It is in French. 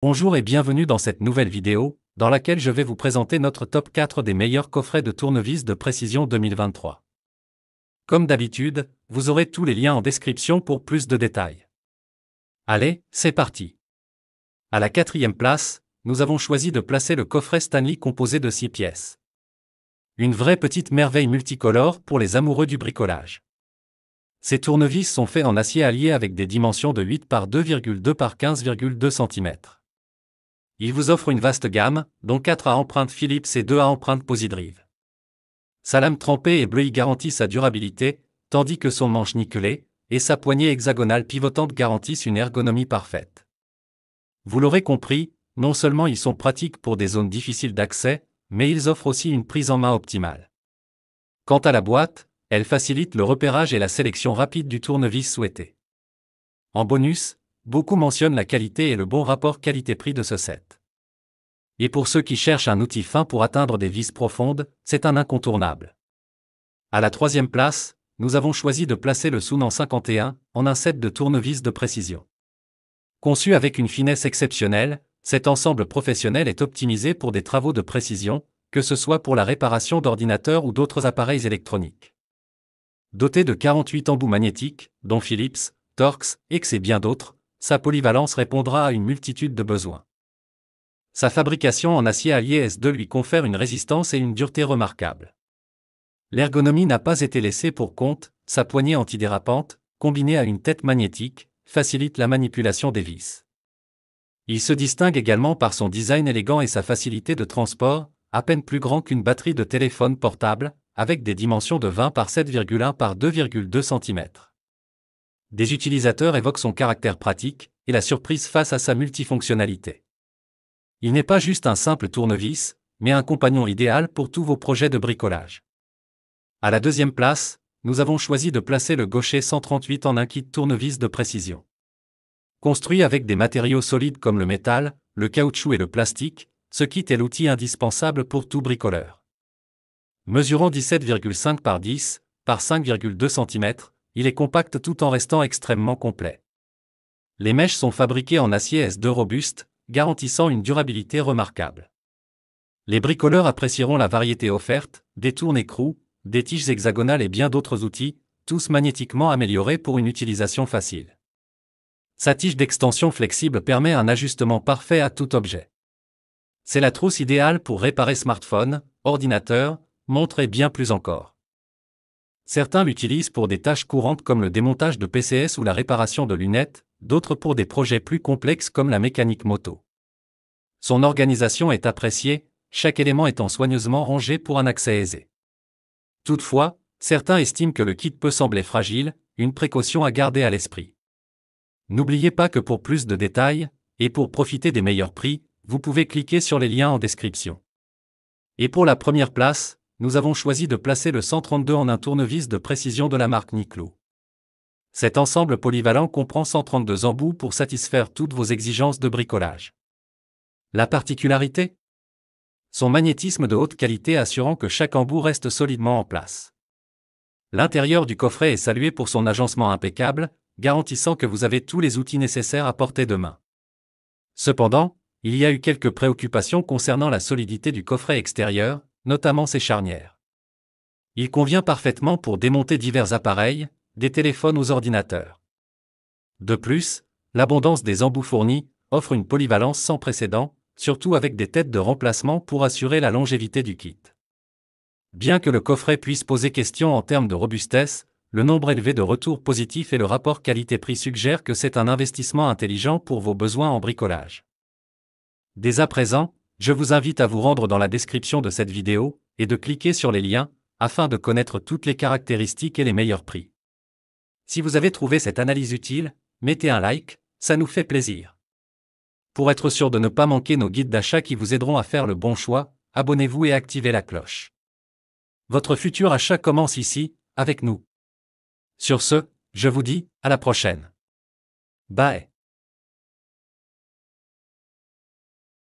Bonjour et bienvenue dans cette nouvelle vidéo, dans laquelle je vais vous présenter notre top 4 des meilleurs coffrets de tournevis de précision 2023. Comme d'habitude, vous aurez tous les liens en description pour plus de détails. Allez, c'est parti. À la 4e place, nous avons choisi de placer le coffret Stanley composé de 6 pièces. Une vraie petite merveille multicolore pour les amoureux du bricolage. Ces tournevis sont faits en acier allié avec des dimensions de 8 par 2,2 par 15,2 cm. Il vous offre une vaste gamme, dont 4 à empreinte Philips et 2 à empreinte Posidrive. Sa lame trempée et bleue garantit sa durabilité, tandis que son manche nickelé et sa poignée hexagonale pivotante garantissent une ergonomie parfaite. Vous l'aurez compris, non seulement ils sont pratiques pour des zones difficiles d'accès, mais ils offrent aussi une prise en main optimale. Quant à la boîte, elle facilite le repérage et la sélection rapide du tournevis souhaité. En bonus, beaucoup mentionnent la qualité et le bon rapport qualité-prix de ce set. Et pour ceux qui cherchent un outil fin pour atteindre des vis profondes, c'est un incontournable. À la 3e place, nous avons choisi de placer le Sunan 51 en un set de tournevis de précision. Conçu avec une finesse exceptionnelle, cet ensemble professionnel est optimisé pour des travaux de précision, que ce soit pour la réparation d'ordinateurs ou d'autres appareils électroniques. Doté de 48 embouts magnétiques, dont Philips, Torx, X et bien d'autres, sa polyvalence répondra à une multitude de besoins. Sa fabrication en acier allié S2 lui confère une résistance et une dureté remarquables. L'ergonomie n'a pas été laissée pour compte, sa poignée antidérapante, combinée à une tête magnétique, facilite la manipulation des vis. Il se distingue également par son design élégant et sa facilité de transport, à peine plus grand qu'une batterie de téléphone portable, avec des dimensions de 20 par 7,1 par 2,2 cm. Des utilisateurs évoquent son caractère pratique et la surprise face à sa multifonctionnalité. Il n'est pas juste un simple tournevis, mais un compagnon idéal pour tous vos projets de bricolage. À la 2e place, nous avons choisi de placer le Gaucher 138 en un kit tournevis de précision. Construit avec des matériaux solides comme le métal, le caoutchouc et le plastique, ce kit est l'outil indispensable pour tout bricoleur. Mesurant 17,5 par 10 par 5,2 cm, il est compact tout en restant extrêmement complet. Les mèches sont fabriquées en acier S2 robuste, garantissant une durabilité remarquable. Les bricoleurs apprécieront la variété offerte, des tourne-écrous, des tiges hexagonales et bien d'autres outils, tous magnétiquement améliorés pour une utilisation facile. Sa tige d'extension flexible permet un ajustement parfait à tout objet. C'est la trousse idéale pour réparer smartphones, ordinateurs, montres et bien plus encore. Certains l'utilisent pour des tâches courantes comme le démontage de PCS ou la réparation de lunettes, d'autres pour des projets plus complexes comme la mécanique moto. Son organisation est appréciée, chaque élément étant soigneusement rangé pour un accès aisé. Toutefois, certains estiment que le kit peut sembler fragile, une précaution à garder à l'esprit. N'oubliez pas que pour plus de détails, et pour profiter des meilleurs prix, vous pouvez cliquer sur les liens en description. Et pour la première place, nous avons choisi de placer le 132 en un tournevis de précision de la marque Niclot. Cet ensemble polyvalent comprend 132 embouts pour satisfaire toutes vos exigences de bricolage. La particularité ? Son magnétisme de haute qualité assurant que chaque embout reste solidement en place. L'intérieur du coffret est salué pour son agencement impeccable, garantissant que vous avez tous les outils nécessaires à portée de main. Cependant, il y a eu quelques préoccupations concernant la solidité du coffret extérieur, notamment ses charnières. Il convient parfaitement pour démonter divers appareils, des téléphones aux ordinateurs. De plus, l'abondance des embouts fournis offre une polyvalence sans précédent, surtout avec des têtes de remplacement pour assurer la longévité du kit. Bien que le coffret puisse poser question en termes de robustesse, le nombre élevé de retours positifs et le rapport qualité-prix suggèrent que c'est un investissement intelligent pour vos besoins en bricolage. Dès à présent, je vous invite à vous rendre dans la description de cette vidéo et de cliquer sur les liens afin de connaître toutes les caractéristiques et les meilleurs prix. Si vous avez trouvé cette analyse utile, mettez un like, ça nous fait plaisir. Pour être sûr de ne pas manquer nos guides d'achat qui vous aideront à faire le bon choix, abonnez-vous et activez la cloche. Votre futur achat commence ici, avec nous. Sur ce, je vous dis, à la prochaine. Bye.